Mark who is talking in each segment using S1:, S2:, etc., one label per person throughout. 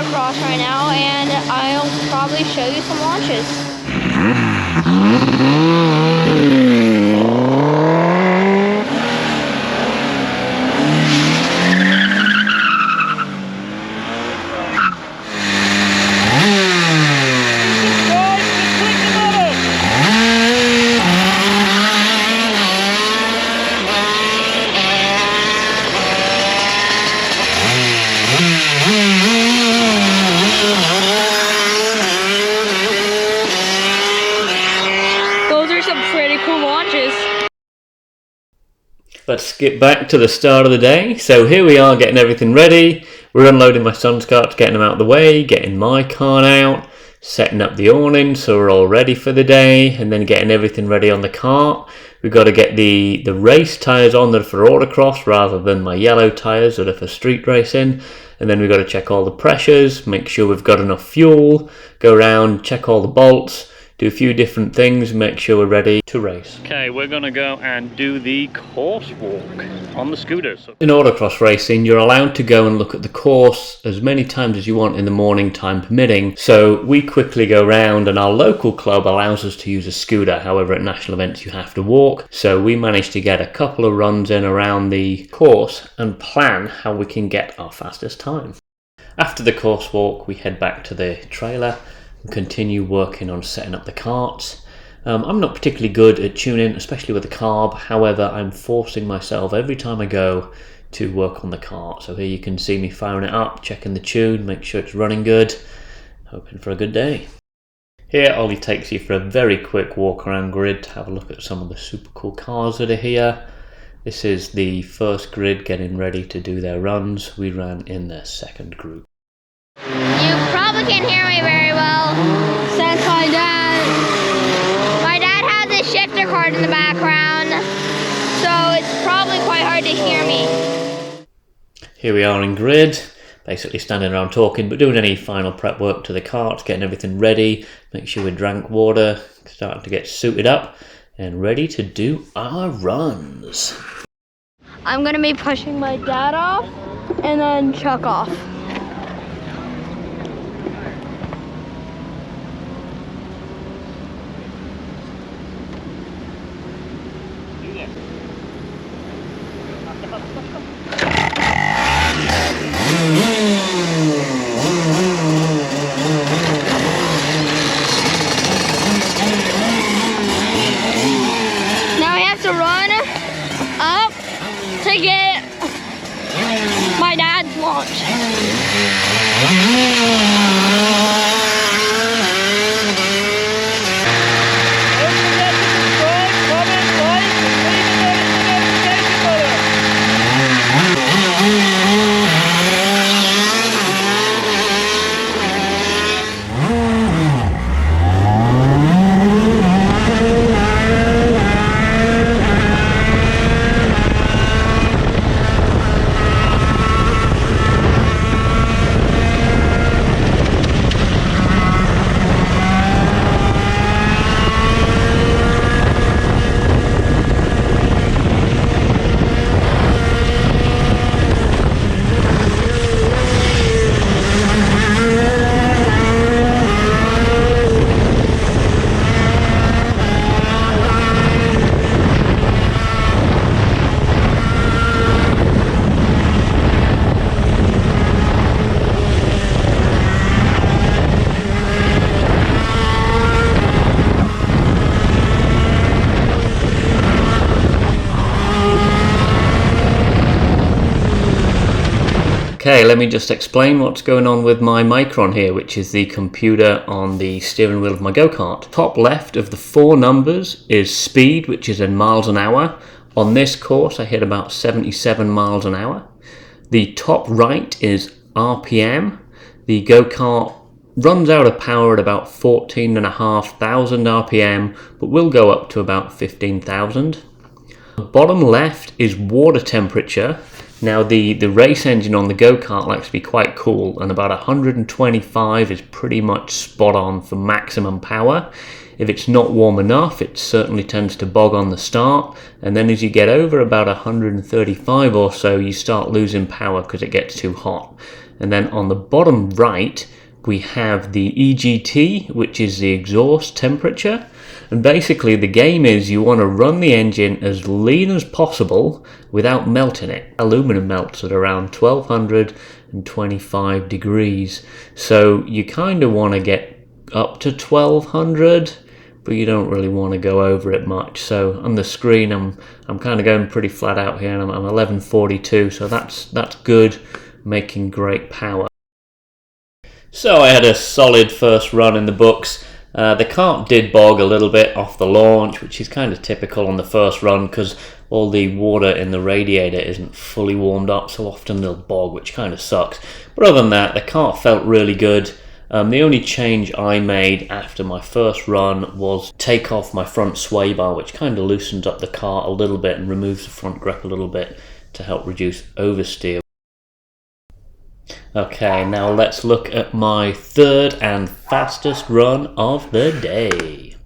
S1: autocross right now, and I'll probably show you some launches. Those are some pretty cool launches.
S2: Let's get back to the start of the day. So here we are getting everything ready. We're unloading my son's cart, getting him out of the way, getting my cart out, setting up the awning so we're all ready for the day, and then getting everything ready on the cart. We've got to get the race tyres on that are for autocross rather than my yellow tyres that are for street racing. And then we've got to check all the pressures, make sure we've got enough fuel, go around, check all the bolts, do a few different things, make sure we're ready to race. Okay, we're going to go and do the course walk on the scooters. In autocross racing, you're allowed to go and look at the course as many times as you want in the morning, time permitting. So we quickly go round, and our local club allows us to use a scooter. However, at national events you have to walk. So we managed to get a couple of runs in around the course and plan how we can get our fastest time. After the course walk, we head back to the trailer and continue working on setting up the carts. I'm not particularly good at tuning, especially with the carb. However, I'm forcing myself every time I go to work on the cart. So here you can see me firing it up, checking the tune, make sure it's running good, hoping for a good day. Here Ollie takes you for a very quick walk around grid to have a look at some of the super cool cars that are here. This is the first grid getting ready to do their runs. We ran in the second group.
S1: You probably can't hear me very well since my dad has a shifter card in the background, so it's probably quite hard to hear me.
S2: Here we are in grid, basically standing around talking, but doing any final prep work to the cart, getting everything ready, make sure we drank water, starting to get suited up and ready to do our runs.
S1: I'm going to be pushing my dad off and then Chuck off. Now I have to run up to get my dad's launch.
S2: Okay, let me just explain what's going on with my Micron here, which is the computer on the steering wheel of my go-kart. Top left of the 4 numbers is speed, which is in miles an hour. On this course, I hit about 77 miles an hour. The top right is RPM. The go-kart runs out of power at about 14,500 RPM, but will go up to about 15,000. The bottom left is water temperature. Now the race engine on the go-kart likes to be quite cool, and about 125 is pretty much spot on for maximum power. If it's not warm enough, it certainly tends to bog on the start, and then as you get over about 135 or so, you start losing power because it gets too hot. And then on the bottom right, we have the EGT, which is the exhaust temperature. And basically the game is you want to run the engine as lean as possible without melting it. Aluminum melts at around 1225 degrees. So you kind of want to get up to 1200, but you don't really want to go over it much. So on the screen I'm kind of going pretty flat out here, and I'm 1142, so that's good, making great power. So I had a solid first run in the books. The kart did bog a little bit off the launch, which is kind of typical on the first run because all the water in the radiator isn't fully warmed up, so often they'll bog, which kind of sucks. But other than that, the kart felt really good. The only change I made after my first run was take off my front sway bar, which kind of loosens up the kart a little bit and removes the front grip a little bit to help reduce oversteer. Okay, now let's look at my third and fastest run of the day.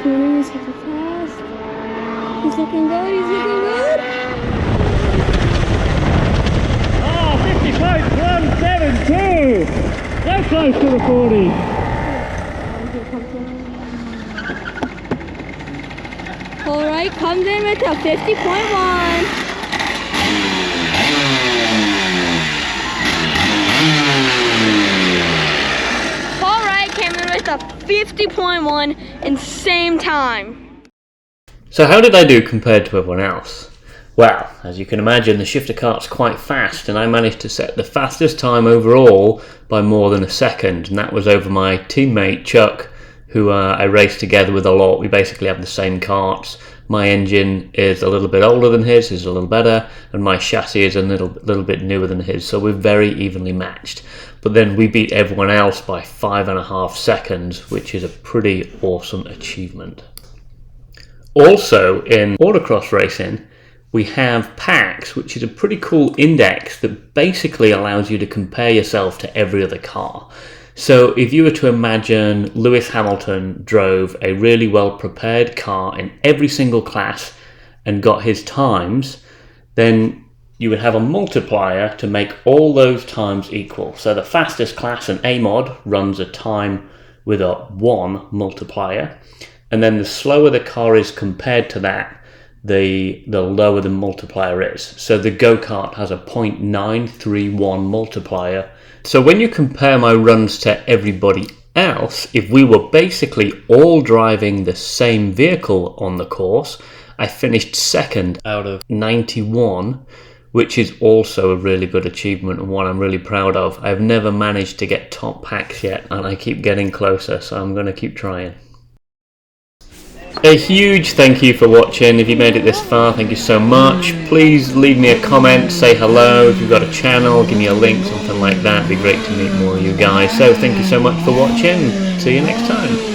S1: He's super fast. He's looking good. He's looking good.
S3: Oh, 55.172. So close to the 40.
S1: All right, comes in with a 50.1. With a 50.1 in same time.
S2: So how did I do compared to everyone else? Well, as you can imagine, the shifter kart's quite fast, and I managed to set the fastest time overall by more than a second, and that was over my teammate Chuck, who I raced together with a lot. We basically have the same karts. My engine is a little bit older than his, is a little better, and my chassis is a little bit newer than his, so we're very evenly matched. But then we beat everyone else by 5.5 seconds, which is a pretty awesome achievement. Also, in Autocross Racing, we have packs, which is a pretty cool index that basically allows you to compare yourself to every other car. So if you were to imagine Lewis Hamilton drove a really well prepared car in every single class and got his times, then you would have a multiplier to make all those times equal. So the fastest class in A mod runs a time with a 1 multiplier, and then the slower the car is compared to that, the lower the multiplier is. So the go-kart has a 0.931 multiplier. So when you compare my runs to everybody else, if we were basically all driving the same vehicle on the course, I finished second out of 91, which is also a really good achievement and one I'm really proud of. I've never managed to get top packs yet, and I keep getting closer, so I'm going to keep trying. A huge thank you for watching. If you made it this far, thank you so much. Please leave me a comment, say hello. If you've got a channel, give me a link, something like that. It'd be great to meet more of you guys. So thank you so much for watching. See you next time.